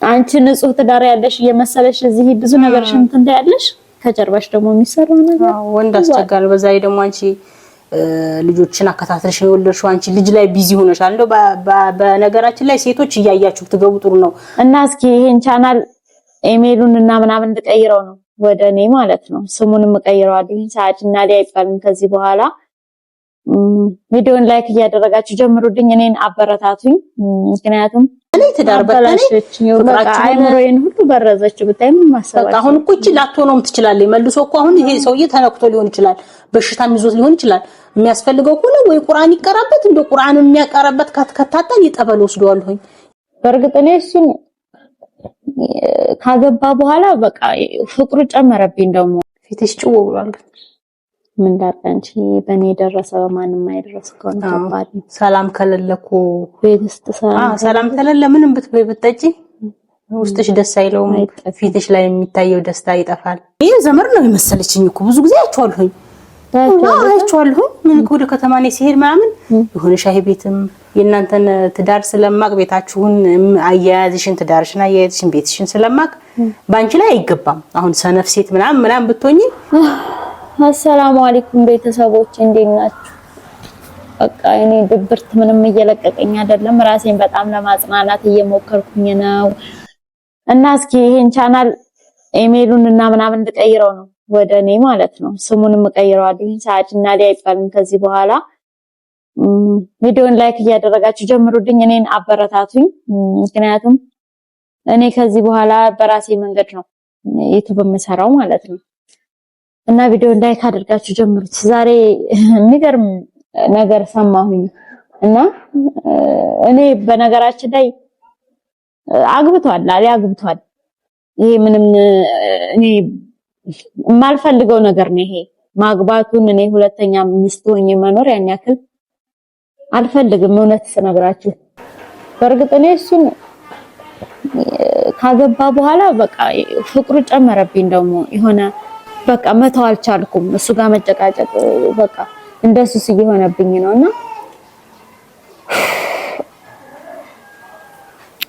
አንቺ ንጹህ ትዳር ያለሽ እየመሰለሽ እዚህ ብዙ ነገርሽን እንትን ያለሽ ከጀርባሽ ደግሞ የሚሰራው ነገር ወንድ አስቸጋሪ በዛ ላይ ደግሞ አንቺ ልጆችን አከታተልሽ የወለድሽው አንቺ ልጅ ላይ ቢዚ ሆነሻል እንደው በነገራችን ላይ ሴቶች እያያችሁ ትገቡ ጥሩ ነው እና እስኪ ይሄን ቻናል ኢሜሉን እና ምናምን እንድቀይረው ነው ወደኔ ማለት ነው ስሙንም ቀይረዋለሁ ሳጅና ላይ አይባልም ከዚህ በኋላ ቪዲዮን ላይክ እያደረጋችሁ ጀምሩልኝ እኔን አበረታቱኝ ምክንያቱም እኔ ትዳር በቃሽኝ አይምሮዬን ሁሉ በረዘችው ብታይ ምን ማሰባችሁ በቃ አሁን እኮ እቺ ላትሆነውም ትችላለች መልሶ እኮ አሁን ይሄ ሰውዬ ተነክቶ ሊሆን ይችላል በሽታም ይዞት ሊሆን ይችላል የሚያስፈልገው እኮ ነው ወይ ቁርአን ይቀራበት እንደ ቁርአን የሚያቀርበት ከተታጣን ይጠበል ወስደዋለሁኝ በርግጥ እኔ እሱን ካገባ በኋላ በቃ ፍቅሩ ጨመረብኝ ደግሞ ፊትሽ ጭው ብሏል ምን ዳጣንቺ በኔ ደረሰ በማንም አይደረስ ከሆነ ከባድ ሰላም ከለለኩ ቤትስጥ ሰላም ከለለ ምንም ብትበይ ብትጠጪ ውስጥሽ ደስ አይለውም ፊትሽ ላይ የሚታየው ደስታ ይጠፋል ይሄ ዘመር ነው የመሰለችኝ እኮ ብዙ ጊዜ አይቻለሁኝ ምን ወደ ከተማ ላይ ሲሄድ ምናምን የሆነ ሻይ ቤትም የእናንተን ትዳር ስለማቅ ቤታችሁን አያያዝሽን ትዳርሽና አያያዝሽን ቤትሽን ስለማቅ ባንቺ ላይ አይገባም አሁን ሰነፍ ሴት ምናምን ብትሆኚ አሰላሙ አለይኩም ቤተሰቦች እንዴት ናችሁ በቃ እኔ ድብርት ምንም እየለቀቀኝ አይደለም ራሴን በጣም ለማጽናናት እየሞከርኩኝ ነው እና እስኪ ይሄን ቻናል ኢሜሉን እና ምናምን እንድቀይረው ነው ወደኔ ማለት ነው ስሙንም ቀይረዋለሁ ሳጅና ላይ አይባልም ከዚህ በኋላ ቪዲዮን ላይክ እያደረጋችሁ ጀምሩልኝ እኔን አበረታቱኝ ምክንያቱም እኔ ከዚህ በኋላ በራሴ መንገድ ነው ዩቲዩብ የምሰራው ማለት ነው እና ቪዲዮን ላይክ አድርጋችሁ ጀምሩት ዛሬ የሚገርም ነገር ሰማሁኝ እና እኔ በነገራችን ላይ አግብቷል ይሄ ምንም እኔ የማልፈልገው ነገር ነው ይሄ ማግባቱን እኔ ሁለተኛ ሚስት ሆኜ መኖር ያን ያክል አልፈልግም እውነት ስነግራችሁ በርግጥ እኔ እሱን ካገባ በኋላ በቃ ፍቅሩ ጨመረብኝ ደግሞ የሆነ በቃ መተው አልቻልኩም እሱ ጋር መጨቃጨቅ በቃ እንደሱስ እየሆነብኝ ነውና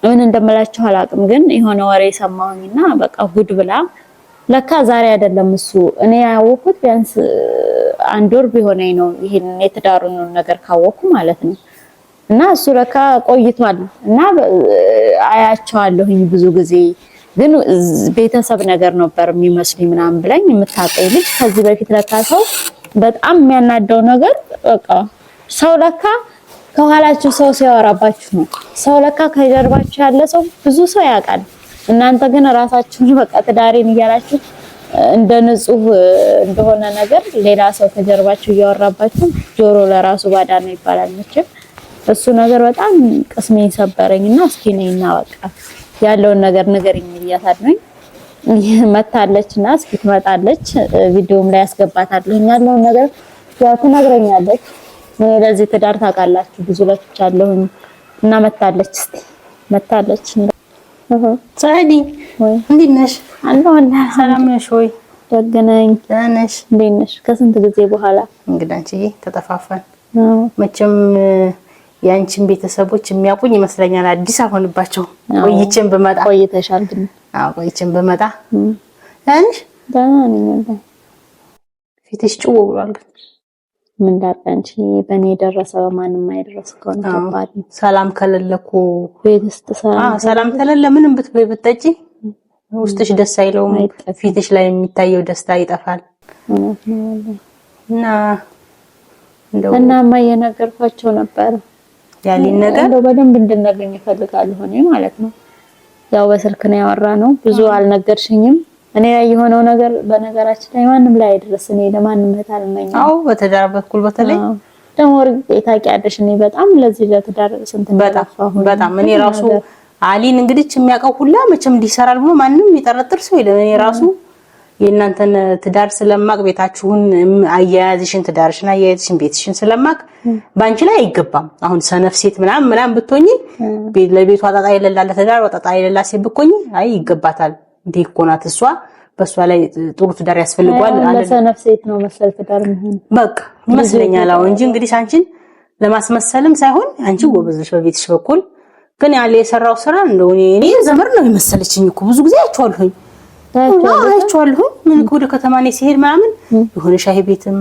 ምን እንደምላችሁ አላቅም ግን የሆነ ወሬ ሰማሁኝና በቃ ጉድ ብላ ለካ ዛሬ አይደለም እሱ እኔ ያወኩት ቢያንስ አንድ ወር ቢሆነኝ ነው ይሄን የትዳሩን ነገር ካወኩ ማለት ነው እና እሱ ለካ ቆይቷል እና አያቸዋለሁኝ ብዙ ጊዜ ግን ቤተሰብ ነገር ነበር የሚመስልኝ ምናምን ብለኝ የምታቀይ ልጅ ከዚህ በፊት ለካ ሰው በጣም የሚያናደው ነገር በቃ ሰው ለካ ከኋላችሁ ሰው ሲያወራባችሁ ነው ሰው ለካ ከጀርባችሁ ያለ ሰው ብዙ ሰው ያውቃል እናንተ ግን ራሳችሁን በቃ ትዳሬን እያላችሁ እንደ ንጹህ እንደሆነ ነገር ሌላ ሰው ከጀርባችሁ እያወራባችሁ ጆሮ ለራሱ ባዳ ነው ይባላል መቼም እሱ ነገር በጣም ቅስሜን ሰበረኝና እስኪ ነይና በቃ ያለውን ነገር ንገሪኝ ብያታለኝ መታለችና እስኪ ትመጣለች ቪዲዮም ላይ ያስገባታለሁ ያለውን ነገር ያው ትነግረኛለች ለዚህ ትዳር ታውቃላችሁ ብዙ ለፍቻለሁኝ እና መታለች እስቲ መታለች ሳዲ ወይ እንዴት ነሽ አለሁ ሰላም ነሽ ወይ ደግነኝ ነሽ እንዴት ነሽ ከስንት ጊዜ በኋላ እንግዳንቺ ተጠፋፋን መቼም ያንቺን ቤተሰቦች የሚያቁኝ ይመስለኛል አዲስ አሆንባቸው ቆይቼም በመጣ ቆይተሻል ግን ቆይቼም በመጣ አንቺ ዳናንኝ ፊትሽ ጭው ብሏል ግን ምን ዳጣንቺ በኔ ደረሰ በማንም አይደረስ ከሆነ ከባድ ሰላም ከለለኩ ቤትስጥ ሰላም ከለለ ምንም ብትበይ ብትጠጪ ውስጥሽ ደስ አይለውም ፊትሽ ላይ የሚታየው ደስታ ይጠፋል እና ማየነገርኳቸው ነበር ያሊን ነገር እንደው በደንብ እንድነገኝ ይፈልጋል ሆኔ ማለት ነው ያው በስልክ ነው ያወራነው ብዙ አልነገርሽኝም እኔ ላይ የሆነው ነገር በነገራችን ላይ ማንም ላይ አይደረስ እኔ ለማንም መታልመኝ አው በተዳር በኩል በተለይ ደግሞ ታውቂያለሽ እኔ በጣም ለዚህ ለትዳር ስንት በጣም እኔ ራሱ አሊን እንግዲህ የሚያውቀው ሁላ መቼም እንዲሰራል ብሎ ማንንም ይጠረጥር ሰው የለም እኔ ራሱ የእናንተን ትዳር ስለማቅ ቤታችሁን አያያዝሽን ትዳርሽና አያያዝሽን ቤትሽን ስለማቅ ባንቺ ላይ አይገባም አሁን ሰነፍ ሴት ምናምን ብትሆኚ ለቤቷ ጣጣ የሌላ ለትዳር ወጣጣ የሌላ ሴት ብትሆኚ አይ ይገባታል እንዴ ኮናት እሷ በሷ ላይ ጥሩ ትዳር ያስፈልጋል አለ ሰነፍ ሴት ነው መሰል ትዳር ምን በቃ ይመስለኛል አሁን እንጂ እንግዲህ አንቺን ለማስመሰልም ሳይሆን አንቺ ወበዝሽ በቤትሽ በኩል ግን ያለ የሰራው ስራ እንደው እኔ ዘመር ነው የመሰለችኝ እኮ ብዙ ጊዜ አይቼዋለሁኝ። ምን ወደ ከተማ ላይ ሲሄድ ምናምን የሆነ ሻይ ቤትም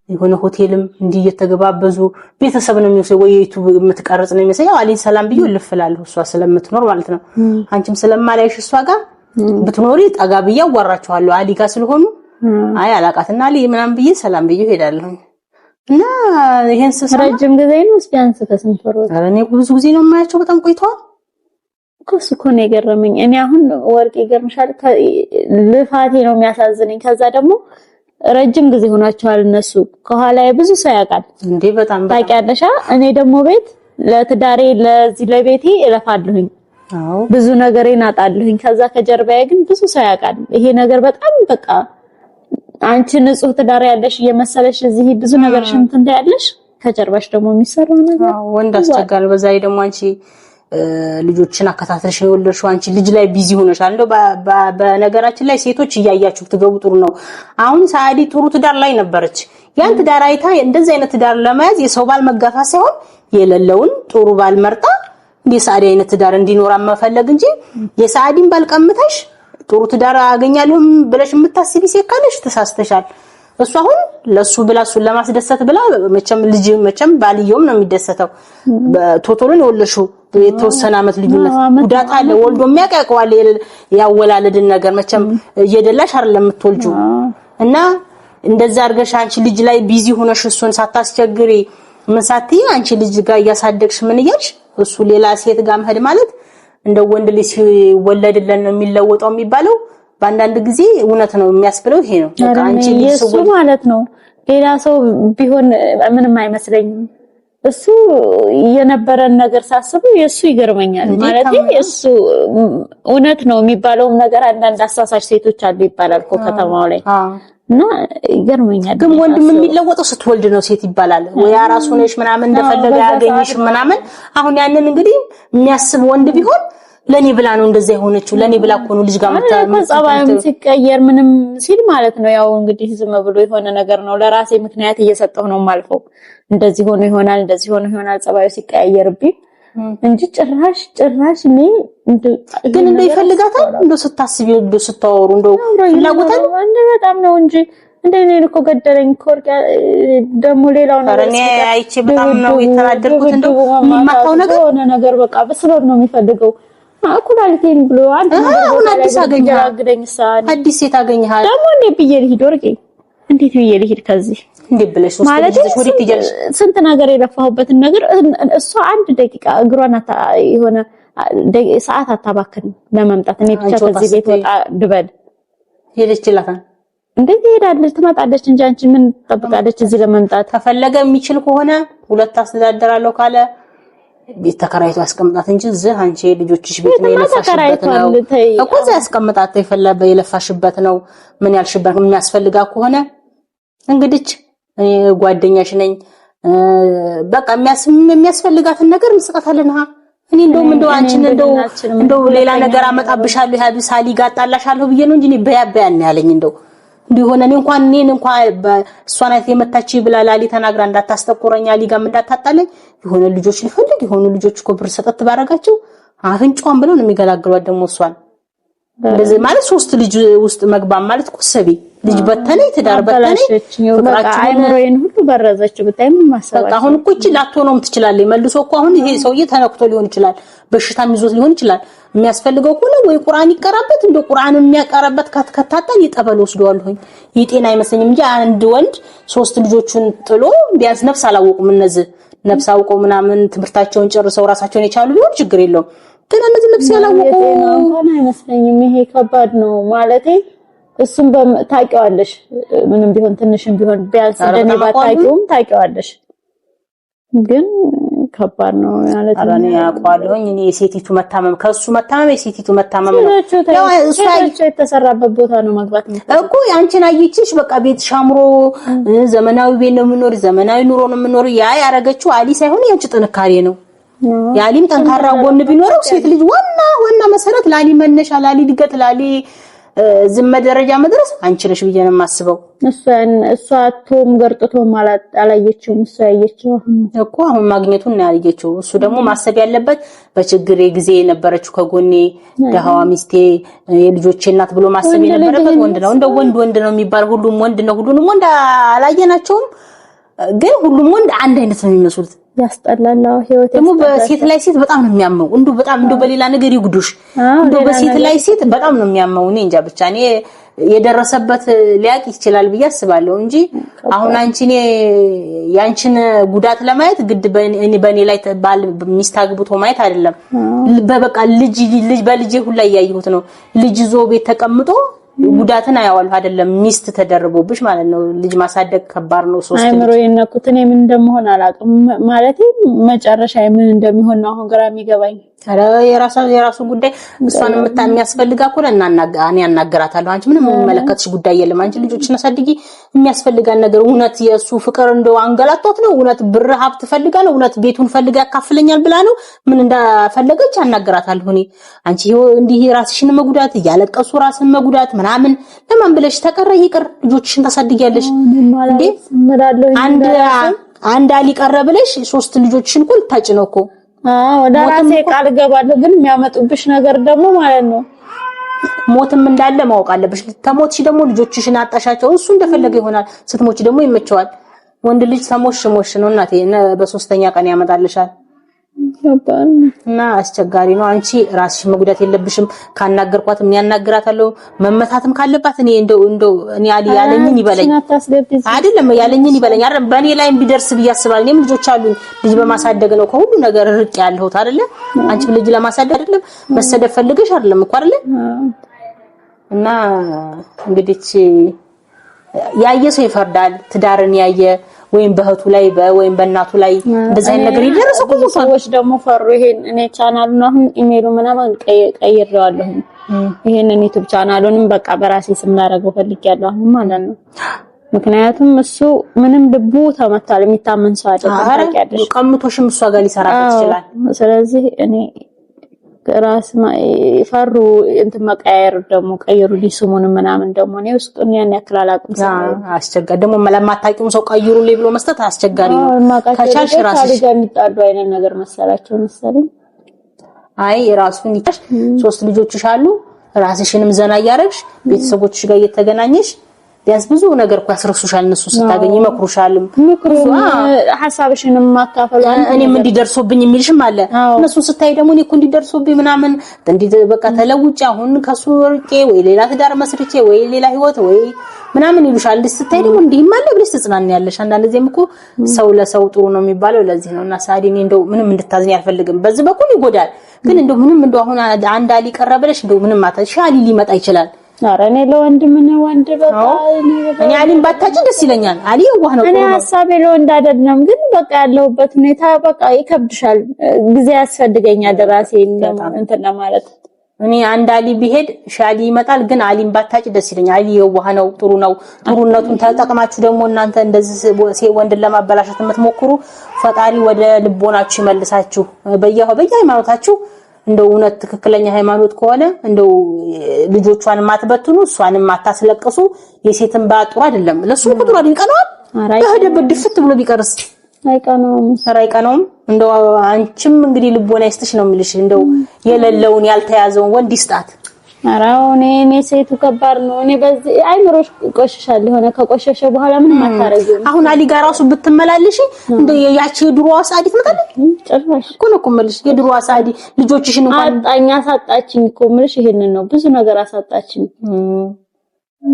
የሆነ ሆቴልም እንዲህ እየተገባበዙ ቤተሰብ ነው የሚወስደው ወይ ዩቲዩብ የምትቀርጽ ነው የሚመስለው። አሊን ሰላም ብዬ ልፍላለሁ እሷ ስለምትኖር ማለት ነው። አንቺም ስለማላይሽ እሷ ጋር ብትኖሪ ጠጋ ብዬ አዋራቸዋለሁ አሊ ጋር ስለሆኑ አይ አላቃትና አሊ ምናምን ብዬ ሰላም ብዬ ሄዳለሁ። እና ይሄን ስሰራ ረጅም ጊዜ ነው ስፒያንስ ከስንት ወር እኔ ብዙ ጊዜ ነው የማያቸው በጣም ቆይቷል እኮ ነው የገረመኝ። እኔ አሁን ወርቅ ይገርምሻል ልፋቴ ነው የሚያሳዝነኝ። ከዛ ደግሞ ረጅም ጊዜ ሆኗቸዋል እነሱ ከኋላ ብዙ ሰው ያውቃል እንዴ በጣም ታውቂያለሽ። እኔ ደግሞ ቤት ለትዳሬ ለዚህ ለቤቴ እለፋለሁኝ ብዙ ነገሬን አጣለሁኝ። ከዛ ከጀርባዬ ግን ብዙ ሰው ያውቃል። ይሄ ነገር በጣም በቃ አንቺ ንጹህ ትዳር ያለሽ እየመሰለሽ እዚህ ብዙ ነገር እንትን ያለሽ ከጀርባሽ ደግሞ የሚሰራው ነገር ወንድ አስቸጋሪ። በዛ ላይ ደግሞ አንቺ ልጆችን አከታተልሽ ነው የወለድሽው። አንቺ ልጅ ላይ ቢዚ ሆነሻል። እንደው በነገራችን ላይ ሴቶች እያያችሁ ትገቡ ጥሩ ነው። አሁን ሳዲ ጥሩ ትዳር ላይ ነበረች። ያን ትዳር አይታ እንደዚህ አይነት ትዳር ለማያዝ የሰው ባል መጋፋት ሳይሆን የሌለውን ጥሩ ባል መርጣ የሳዲ አይነት ትዳር እንዲኖር መፈለግ እንጂ የሳዲን ባል ቀምተሽ ጥሩ ትዳር አገኛለሁ ብለሽ የምታስቢ ሴት ካለሽ ተሳስተሻል። እሱ አሁን ለሱ ብላ እሱን ለማስደሰት ብላ መቼም ባልየውም ነው የሚደሰተው። በቶቶሎን የወለሽው የተወሰነ አመት ልዩነት ጉዳት አለ። ወልዶ የሚያቀቀዋል ያወላለድን ነገር መቼም እየደላሽ አይደለም የምትወልጂው። እና እንደዛ አድርገሽ አንቺ ልጅ ላይ ቢዚ ሆነሽ እሱን ሳታስቸግሪ ምን ሳትይ አንቺ ልጅ ጋር እያሳደግሽ ምን እያልሽ እሱ ሌላ ሴት ጋር መሄድ ማለት እንደ ወንድ ልጅ ሲወለድልን ነው የሚለወጠው የሚባለው በአንዳንድ ጊዜ እውነት ነው የሚያስብለው ይሄ ነው። በቃ አንቺ ልጅ ማለት ነው ሌላ ሰው ቢሆን ምንም አይመስለኝም። እሱ የነበረን ነገር ሳስበው የሱ ይገርመኛል ማለት የሱ እውነት ነው የሚባለው ነገር አንዳንድ አሳሳች ሴቶች አሉ ይባላል እኮ ከተማው ላይ እና ይገርመኛል። ግን ወንድም የሚለወጠው ስትወልድ ነው ሴት ይባላል ወይ አራስ ሆነሽ ምናምን እንደፈለገ ያገኝሽ ምናምን። አሁን ያንን እንግዲህ የሚያስብ ወንድ ቢሆን ለኔ ብላ ነው እንደዛ የሆነችው ለኔ ብላ እኮ ነው ልጅ ጋር ጸባይም ሲቀየር ምንም ሲል ማለት ነው ያው እንግዲህ ዝም ብሎ የሆነ ነገር ነው ለራሴ ምክንያት እየሰጠው ነው ማልፈው እንደዚህ ሆኖ ይሆናል እንደዚህ ሆኖ ይሆናል ጸባዩ ሲቀየርብኝ እንጂ ጭራሽ እኔ ግን እንደው ይፈልጋታል እንደው ስታስቢው እንደው ስታወሩ እንደው ፍላጎታል እንደ በጣም ነው እንጂ እንደኔ እኮ ገደለኝ ኮርቃ ደግሞ ሌላው ነገር እኔ አይቼ በጣም ነው የተናደርኩት። እንደው የሚማታው ነገር በቃ በስበብ ነው የሚፈልገው አኩላልቴን ብሎ አንተ አዲስ አዲስ ሴት አገኘሃል ደግሞ እንዴ ብዬ ልሂድ ወርቄ እንዴት ብዬ ልሂድ ከዚህ እንዴ ብለሽ ማለት ስንት ነገር የለፋሁበትን ነገር እሷ አንድ ደቂቃ እግሯን የሆነ ሰዓት አታባክን ለመምጣት እኔ ብቻ ከዚህ ቤት ወጣ ድበል ሄደች ይላታል እንዴት ሄዳለች ትመጣለች እንጂ አንቺ ምን ተጠብቃለች እዚህ ለመምጣት ተፈለገ የሚችል ከሆነ ሁለት አስተዳደራለሁ ካለ ቤት ተከራይቶ ያስቀምጣት እንጂ እዚህ አንቺ ልጆችሽ ቤት ነው የለፋሽበት ነው እኮ እዚህ ያስቀምጣት ይፈለበ የለፋሽበት ነው ምን ያልሽበት የሚያስፈልጋ ከሆነ እንግዲህ እኔ ጓደኛሽ ነኝ በቃ የሚያስፈልጋትን ነገር እንስጣታለን። እኔ እንደው አንቺን እንደው ሌላ ነገር አመጣብሻለሁ ያዱ ሳሊ ጋር ጣላሻለሁ ብዬ ነው እንጂ እኔ በያበያን ያለኝ እንደው እንዲሆነ እኔን እንኳን በእሷን አይተ የመታች ብላ ላሊ ተናግራ እንዳታስተቆረኛ ሊጋ እንዳታጣለኝ የሆነ ልጆች ልፈልግ የሆነ ልጆች እኮ ብር ሰጠት ባረጋቸው አፍንጫዋን ብለው ነው የሚገላግሏት። ደግሞ እሷን እንደዚህ ማለት ሶስት ልጅ ውስጥ መግባም ማለት ቁሰቢ ልጅ በተነይ ትዳር በተነይ በቃ አይምሮዬን ሁሉ በረዘች ብታይ ምን ማሰብ በቃ አሁን እኮ እቺ ላትሆነውም ትችላለች። መልሶ እኮ አሁን ይሄ ሰውዬ ተነክቶ ሊሆን ይችላል በሽታም ይዞት ሊሆን ይችላል። የሚያስፈልገው ሁሉ ወይ ቁርአን ይቀራበት እንደ ቁርአን የሚያቀራበት ከተከታተል ይጠበል ወስደዋልሁኝ የጤና አይመስልኝም እንጂ አንድ ወንድ ሶስት ልጆቹን ጥሎ ቢያንስ ነፍስ አላወቁም እነዚህ ነፍስ አውቀው ምናምን ትምህርታቸውን ጨርሰው ራሳቸውን የቻሉ ቢሆን ችግር የለውም። ግን እነዚህ ነፍስ ያላወቁ እንኳን አይመስለኝም። ይሄ ከባድ ነው ማለቴ እሱም ታውቂዋለሽ ምንም ቢሆን ትንሽም ቢሆን ቢያንስ እንደኔ ባታውቂውም ታውቂዋለሽ። ግን ከባድ ነው ማለት ነው። እኔ አውቀዋለሁኝ እኔ የሴቲቱ መታመም ከሱ መታመም የሴቲቱ መታመም ነው። ያው እሱ የተሰራበት ቦታ ነው መግባት እኮ አንቺን አየችሽ በቃ ቤት ሻምሮ ዘመናዊ ቤት ነው የምኖር ዘመናዊ ኑሮ ነው የምኖር ያ ያረጋችሁ አሊ ሳይሆን ያንቺ ጥንካሬ ነው። ያሊም ጠንካራ ጎን ቢኖረው ሴት ልጅ ዋና መሰረት ላሊ መነሻ ላሊ ድገት ላሊ ዝም ደረጃ መድረስ አንቺ ነሽ ብዬ ነው የማስበው። እሷ ቶም ገርጥቶም አላየችውም። እሷ ያየችው እኮ አሁን ማግኘቱን ነው ያየችው። እሱ ደግሞ ማሰብ ያለበት በችግሬ ጊዜ የነበረችው ከጎኔ ደሃዋ ሚስቴ የልጆቼ እናት ብሎ ማሰብ የነበረበት ወንድ ነው። እንደው ወንድ ነው የሚባል ሁሉም ወንድ ነው። ሁሉንም ወንድ አላየናቸውም፣ ግን ሁሉም ወንድ አንድ አይነት ነው የሚመስሉት። ያስጠላል። ህይወት ደግሞ በሴት ላይ ሴት በጣም ነው የሚያመው። በጣም በሌላ ነገር ይጉዱሽ። በሴት ላይ ሴት በጣም ነው የሚያመው። እኔ እንጃ ብቻ እኔ የደረሰበት ሊያቅ ይችላል ብዬ አስባለሁ እንጂ አሁን አንቺ እኔ ያንቺን ጉዳት ለማየት ግድ በእኔ ላይ ባል ሚስት አግብቶ ማየት አይደለም። በበቃ ልጅ በልጄ ሁላ ያያየሁት ነው። ልጅ ዞ ቤት ተቀምጦ ጉዳትን አያዋል አይደለም ሚስት ተደርቦብሽ ማለት ነው። ልጅ ማሳደግ ከባድ ነው። ሶስት አይምሮ የነኩት እኔ ምን እንደምሆን አላውቅም። ማለት መጨረሻ ምን እንደሚሆን ነው አሁን ግራ የሚገባኝ። አረ የራሱ ጉዳይ እሷን የሚያስፈልጋ ከሆነ እኔ አናገራታለሁ። አንቺ ምንም የሚመለከትሽ ጉዳይ የለም። አንቺ ልጆችን አሳድጊ። የሚያስፈልጋን ነገር እውነት የሱ ፍቅር እንደው አንገላቷት ነው? እውነት ብር ሀብት ፈልጋ ነው? እውነት ቤቱን ፈልጋ ያካፍለኛል ብላ ነው? ምን እንዳፈለገች አናገራታለሁ እኔ። አንቺ እንዲህ ራስሽን መጉዳት እያለቀሱ ራስን መጉዳት ምናምን ለማን ብለሽ ተቀረ ይቅር ልጆችሽን ታሳድጊያለሽ እንዴ? አንድ አሊ ቀረ ብለሽ 3 ልጆችሽን እኮ ልታጭ ነው እኮ። ወደ ራሴ ቃል ገባለሁ፣ ግን የሚያመጡብሽ ነገር ደግሞ ማለት ነው ሞትም እንዳለ ማወቅ አለብሽ። ተሞትሽ ደግሞ ልጆችሽን አጣሻቸው። እሱ እንደፈለገ ይሆናል። ስትሞች ደግሞ ይመቸዋል። ወንድ ልጅ ተሞሽ ነው እናቴ፣ በሶስተኛ ቀን ያመጣልሻል። እና አስቸጋሪ ነው። አንቺ ራስሽ መጉዳት የለብሽም። ካናገርኳት የሚያናግራታለው መመታትም ካለባት እኔ እንደው እኔ ያለኝን ይበለኝ አይደለም ያለኝን ይበለኝ አይደል። በእኔ ላይም ቢደርስ ብያስባል። እኔም ልጆች አሉኝ። ልጅ በማሳደግ ነው ከሁሉ ነገር ርቅ ያለሁት አይደለ። አንቺ ልጅ ለማሳደግ አይደለም መሰደብ ፈልገሽ አይደለም እኮ አይደለ። እና እንግዲህ ያየ ሰው ይፈርዳል። ትዳርን ያየ ወይም በእህቱ ላይ ወይም በእናቱ ላይ እንደዛ አይነት ነገር ይደረሰው እኮ ሰዎች ደግሞ ፈሩ። ይሄን እኔ ቻናሉን አሁን ኢሜሉ ምናምን ቀይሬዋለሁ። ይሄንን ዩቲዩብ ቻናሉንም በቃ በራሴ ስም ላደርገው ፈልጌያለሁ አሁን ማለት ነው። ምክንያቱም እሱ ምንም ልቡ ተመቷል። የሚታመን ሰው አይደለም። ታውቂያለሽ። ቀምቶሽም እሷ ጋር ሊሰራበት ይችላል። ስለዚህ እኔ ራስ ፈሩ እንትን መቀየር ደግሞ ቀይሩ ሊስሙን ምናምን ደግሞ ነው ውስጡን ያን ያክላል አቅም አስቸጋሪ ደግሞ ለማታውቂው ሰው ቀይሩልኝ ብሎ መስጠት አስቸጋሪ ነው። ከቻልሽ ራስሽ ጋር የሚጣዱ አይነት ነገር መሰላቸው መሰለኝ። አይ ራሱን ይታሽ 3 ልጆችሽ አሉ። ራስሽንም ዘና ያያረግሽ ቤተሰቦችሽ ጋር እየተገናኘሽ ቢያንስ ብዙ ነገር እኮ ያስረሱሻል። እነሱ ስታገኝ ይመክሩሻልም። ሐሳብሽንም ማካፈሉ እኔም እንዲደርሶብኝ የሚልሽም አለ። እነሱ ስታይ ደግሞ እኔ እኮ እንዲደርሶብኝ ምናምን በቃ ተለውጭ አሁን ከሱ ወርቄ ወይ ሌላ ትዳር መስርቼ ወይ ሌላ ህይወት ወይ ምናምን ይሉሻል። ስታይ ደግሞ እንዲህም አለ ብለሽ ትጽናኛለሽ። አንዳንድ ጊዜም እኮ ሰው ለሰው ጥሩ ነው የሚባለው ለዚህ ነው። እና ሳዲ እኔ እንደው ምንም እንድታዝኝ አልፈልግም። በዚህ በኩል ይጎዳል፣ ግን እንደው ምንም እንደው አሁን አንድ አሊ ቀረበለሽ እንደው ምንም አታሻሊ ሊመጣ ይችላል። ኧረ እኔ ለወንድ ምን ወንድ በቃ እኔ አሊን ባታጭ ደስ ይለኛል። አሊ የዋህ ነው። እኔ ሐሳቤ ለወንድ አይደለም፣ ግን በቃ ያለሁበት ሁኔታ በቃ ይከብድሻል። ጊዜ ያስፈልገኛል ራሴ እንትን ለማለት። እኔ አንድ አሊ ቢሄድ ሻሊ ይመጣል፣ ግን አሊን ባታጭ ደስ ይለኛል። አሊ የዋህ ነው፣ ጥሩ ነው። ጥሩነቱን ተጠቅማችሁ ደግሞ እናንተ እንደዚህ ወንድን ለማበላሸት የምትሞክሩ ፈጣሪ ወደ ልቦናችሁ ይመልሳችሁ። በየሃይማኖታችሁ እንደው እውነት ትክክለኛ ሃይማኖት ከሆነ እንደው ልጆቿን ማትበትኑ እሷንም ማታስለቅሱ የሴትን ባጥሩ አይደለም። ለሱ ቁጥሩ አይቀናውም። በህደበት ድፍት ብሎ ቢቀርስ አይቀናውም። እንደው አንቺም እንግዲህ ልቦና ይስጥሽ ነው የሚልሽ። እንደው የሌለውን ያልተያዘውን ወንድ ይስጣት። አራው እኔ ሴቱ ከባድ ነው። እኔ በዚህ አይምሮሽ ቆሽሻል። ሆነ ከቆሸሸ በኋላ ምንም አታረጊው። አሁን አሊ ጋር ራሱ ብትመላለሽ እንደ ያቺ የድሮዋ ሳዲ ትመጣለች። ጭራሽ እኮ መልሽ የድሮዋ ሳዲ ልጆችሽን እንኳን አሳጣችኝ እኮ ምልሽ ይሄንን ነው። ብዙ ነገር አሳጣችኝ።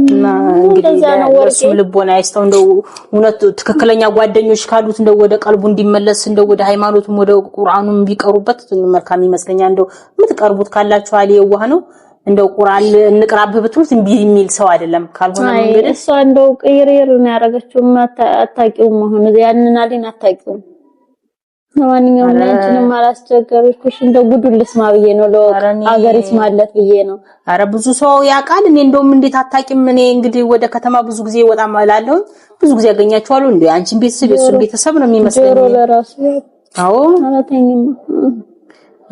እና እንግዲህ ለሱ ልቦና አይስተው እንደው እውነት ትክክለኛ ጓደኞች ካሉት እንደው ወደ ቀልቡ እንዲመለስ እንደው ወደ ሃይማኖቱም ወደ ቁርአኑም ቢቀሩበት መልካም ይመስለኛል። እንደው የምትቀርቡት ካላችሁ አሊ የዋህ ነው። እንደው ቁርአን እንቅራብ ብትሉት እንቢ የሚል ሰው አይደለም። ካልሆነ መንገድ እሷ እንደው ቅይሬር ነው ያረጋችው። አታውቂውም አሁን ያንን አሊን አታውቂውም። ለማንኛውም አንቺንም አላስቸገርኩሽ። እንደው ጉዱን ልስማ ብዬ ነው ለአገሪስ ማለት ብዬ ነው። አረ ብዙ ሰው ያውቃል። እኔ እንደውም እንዴት አታውቂም? እኔ እንግዲህ ወደ ከተማ ብዙ ጊዜ ወጣ ማላለሁ። ብዙ ጊዜ ያገኛቸዋለሁ። እንዴ አንቺን ቤተሰብ የሱን ቤተሰብ ነው የሚመስለኝ። ጆሮ ለራሱ አዎ አላተኝም።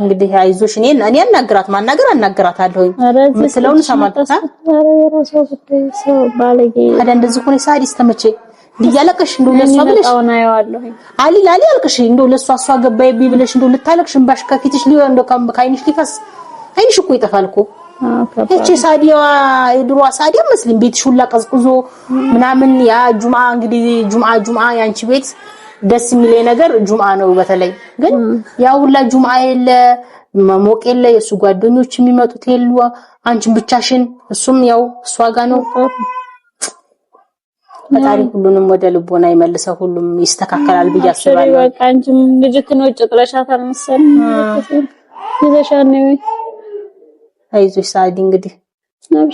እንግዲህ አይዞሽ እኔ አናግራት አናግራታለሁኝ ምትለውን ሰማታ የራሷ ጉዳይ ሰው ባለጌ ታዲያ እንደዚህ ሆነ ሳዲስ ተመቼ ልያለቅሽ እንደው ለሷ ብለሽ አሊ አልቅሽ እንደው ለሷ ገባይብኝ ብለሽ እንደው ልታለቅሽ እንባሽ ከፊትሽ ሊሆን እንደው ካይንሽ ሊፈስ አይንሽ እኮ ይጠፋል እኮ እቺ ሳዲያዋ የድሮ ሳዲያ መስልም ቤትሽ ሁላ ቀዝቅዞ ምናምን ያ ጁምአ እንግዲህ ጁምአ ያንቺ ቤት ደስ የሚለኝ ነገር ጁምአ ነው በተለይ ግን ያ ሁላ ጁምአ የለ መሞቅ የለ የሱ ጓደኞች የሚመጡት የሉ አንቺን ብቻሽን እሱም ያው እሷ ጋር ነው ፈጣሪ ሁሉንም ወደ ልቦና ይመልሰው ሁሉም ይስተካከላል ብዬ አስባለሁ በቃ አንቺም ልጅክን ወጭ ጥለሻታል መሰል ይዘሻል ነው አይዞሽ ሳዲ እንግዲህ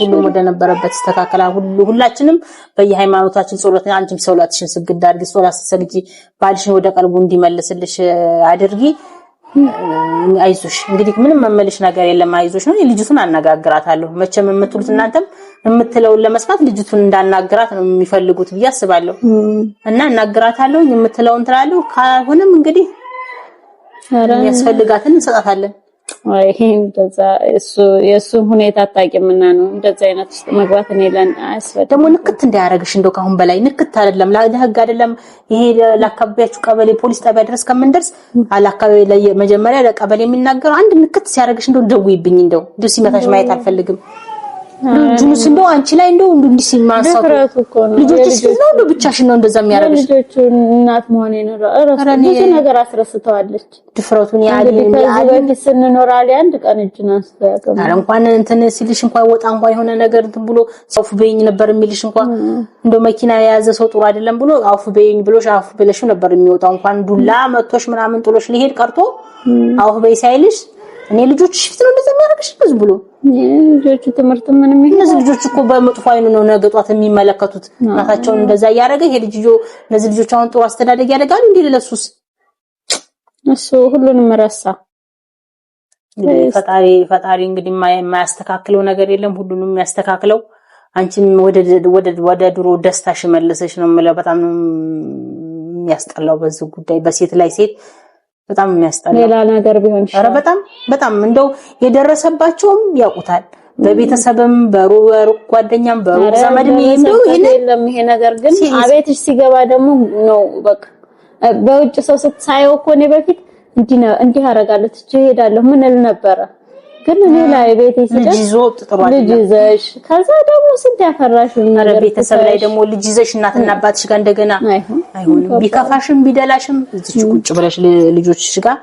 ሁሉም ወደ ነበረበት ይስተካከላል ሁላችንም በየሃይማኖታችን ጸሎት አንቺም ሰውላትሽን ስግድ አድርጊ ጸሎት ሰግጂ ባልሽን ወደ ቀልቡ እንዲመልስልሽ አድርጊ አይዞሽ እንግዲህ ምንም መመልሽ ነገር የለም አይዞሽ ነው ልጅቱን አነጋግራታለሁ መቼም የምትሉት እናንተም የምትለውን ለመስማት ልጅቱን እንዳናገራት ነው የሚፈልጉት ብዬ አስባለሁ እና እናገራታለሁ የምትለውን ትላለሁ ካልሆነም እንግዲህ የሚያስፈልጋትን እንሰጣታለን ይሄ እንደዛ የሱ ሁኔታ አጣቂምና ነው እንደዛ አይነት ውስጥ መግባት እኔ አያስፈልግም ደግሞ ንክት እንዳያረግሽ እንደው ካሁን በላይ ንክት አይደለም ለህግ አይደለም ይሄ ለአካባቢያችሁ ቀበሌ ፖሊስ ጣቢያ ድረስ ከመንደርስ አላካባቢ ላይ መጀመሪያ ለቀበሌ የሚናገረው አንድ ንክት ሲያረግሽ እንደው ደውይብኝ እንደው ሲመታሽ ማየት አልፈልግም ጁኑስ እንደው አንቺ ላይ እንደው እንዲሲማሳው ልጆችሽ ነው እንደው ብቻሽን ነው እንደዛ የሚያረግሽ ልጆቹ እናት መሆኔ ነው ብዙ ነገር አስረስተዋለች ድፍረቱን ያሊ ስንኖር አለ አንድ ቀን እጅና አስተያቀም አረ እንኳን እንትን ሲልሽ እንኳን ወጣ እንኳን የሆነ ነገር እንትን ብሎ አውፍ በይኝ ነበር የሚልሽ እንኳን እንደው መኪና የያዘ ሰው ጥሩ አይደለም ብሎ አውፍ በይኝ ብሎሽ አውፍ ብለሽ ነበር የሚወጣው እንኳን ዱላ መጥቶሽ ምናምን ጥሎሽ ሊሄድ ቀርቶ አውፍ በይ ሳይልሽ እኔ ልጆችሽ ፊት ነው እንደዛ የሚያረግሽ ብዙ ብሎ ልጆቹ ትምህርት ምንም እነዚህ ልጆች እኮ በመጥፎ አይኑ ነው ነገጧት የሚመለከቱት እናታቸውን እንደዛ ያረገ ይሄ ልጅዮ እነዚህ ልጆች አሁን ጥሩ አስተዳደግ ያደርጋሉ እንዴ ለሱስ እሱ ሁሉንም ረሳ ፈጣሪ እንግዲህ የማያስተካክለው ነገር የለም ሁሉንም የሚያስተካክለው አንቺም ወደ ድሮ ደስታሽ መልሰሽ ነው ማለት በጣም የሚያስጠላው በዚህ ጉዳይ በሴት ላይ ሴት በጣም የሚያስጠላው ሌላ ነገር ቢሆን ኧረ በጣም እንደው የደረሰባቸውም ያውቁታል በቤተሰብም በሩቅ ጓደኛም በሩቅ ዘመድም ይሄ ነገር ግን አቤትሽ ሲገባ ደግሞ ነው በቃ በውጭ ሰው ስትሳየው እኮ ነው በፊት እንዲህ አረጋለሁ ትሄዳለሁ ምን እል ነበር ግን እኔ ላይ ቤቴ ልጅ ይዘሽ ከዛ ደግሞ ስንት ያፈራሽ ነገር ቤተሰብ ላይ ደግሞ ልጅ ይዘሽ እናትና አባትሽ ጋር እንደገና አይሆንም ቢከፋሽም ቢደላሽም እዚች ቁጭ ብለሽ ልጆችሽ ጋር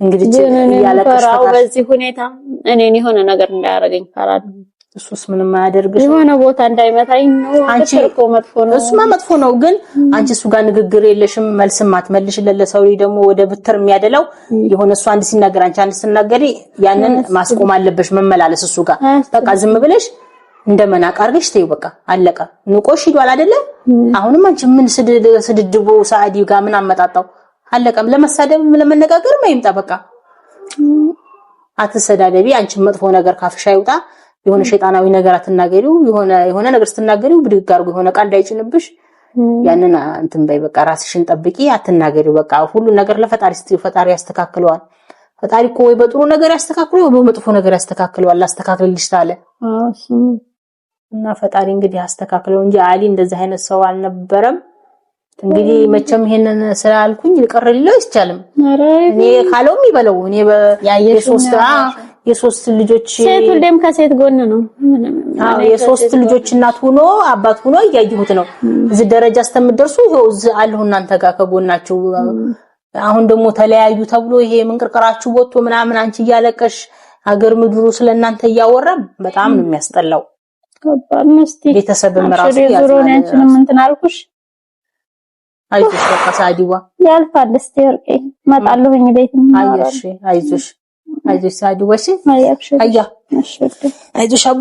እንግዲህ ያለቀሽው በዚህ ሁኔታ እኔን የሆነ ነገር እንዳያረገኝ ፈራለሁ እሱስ ምንም ማያደርግሽ የሆነ ቦታ እንዳይመታኝ ነው አንቺ እኮ መጥፎ ነው እሱማ መጥፎ ነው ግን አንቺ እሱ ጋር ንግግር የለሽም መልስም አትመልሽለት ለሰው ደግሞ ወደ ብትር የሚያደላው የሆነ እሱ አንድ ሲናገር አንቺ አንድ ሲናገሪ ያንን ማስቆም አለበሽ መመላለስ እሱ ጋር በቃ ዝም ብለሽ እንደመናቅ አርገሽ ተይው በቃ አለቀ ንቆሽ ሂዷል አይደለ አሁንም አንቺ ምን ስድድቡ ሳዲ ጋር ምን አመጣጣው አለቀም ለመሳደብ ለመነጋገር ማይምጣ በቃ አትሰዳደቢ አንቺ መጥፎ ነገር ካፍሽ አይውጣ የሆነ ሸይጣናዊ ነገር አትናገሪው የሆነ ነገር ስትናገሪው ብድግ አርጎ የሆነ ቃል እንዳይጭንብሽ ያንን እንትን በይ በቃ ራስሽን ጠብቂ አትናገሪው በቃ ሁሉ ነገር ለፈጣሪ ስትይ ፈጣሪ ያስተካክለዋል ፈጣሪ እኮ ወይ በጥሩ ነገር ያስተካክለው ወይ በመጥፎ ነገር ያስተካክለዋል አስተካክልልሽ ታለ እና ፈጣሪ እንግዲህ ያስተካክለው እንጂ አሊ እንደዚህ አይነት ሰው አልነበረም እንግዲህ መቼም ይሄንን ስላልኩኝ ልቀር ሊለው ይቻላል እኔ ካለውም ይበለው እኔ የሶስት ልጆች ሴት ሁሌም ከሴት ጎን ነው የሶስት ልጆች እናት ሆኖ አባት ሆኖ ያያዩት ነው እዚህ ደረጃ አስተምደርሱ ይሄው አለሁ እናንተ ጋር ከጎናችሁ አሁን ደግሞ ተለያዩ ተብሎ ይሄ ምንቅርቅራችሁ ወጥቶ ምናምን አንቺ እያለቀሽ ሀገር ምድሩ ስለናንተ እያወራ በጣም ነው የሚያስጠላው ከባድ መስቲ ቤተሰብም ራሱ ያዙሮን ያንቺንም እንትን አልኩሽ አይዞሽ በቃ ሳዲዋ ያልፋል እስቲ ወርቄ መጣለሁኝ ቤት አይዞሽ ሳዲዋ እሺ አይዞሽ አቡ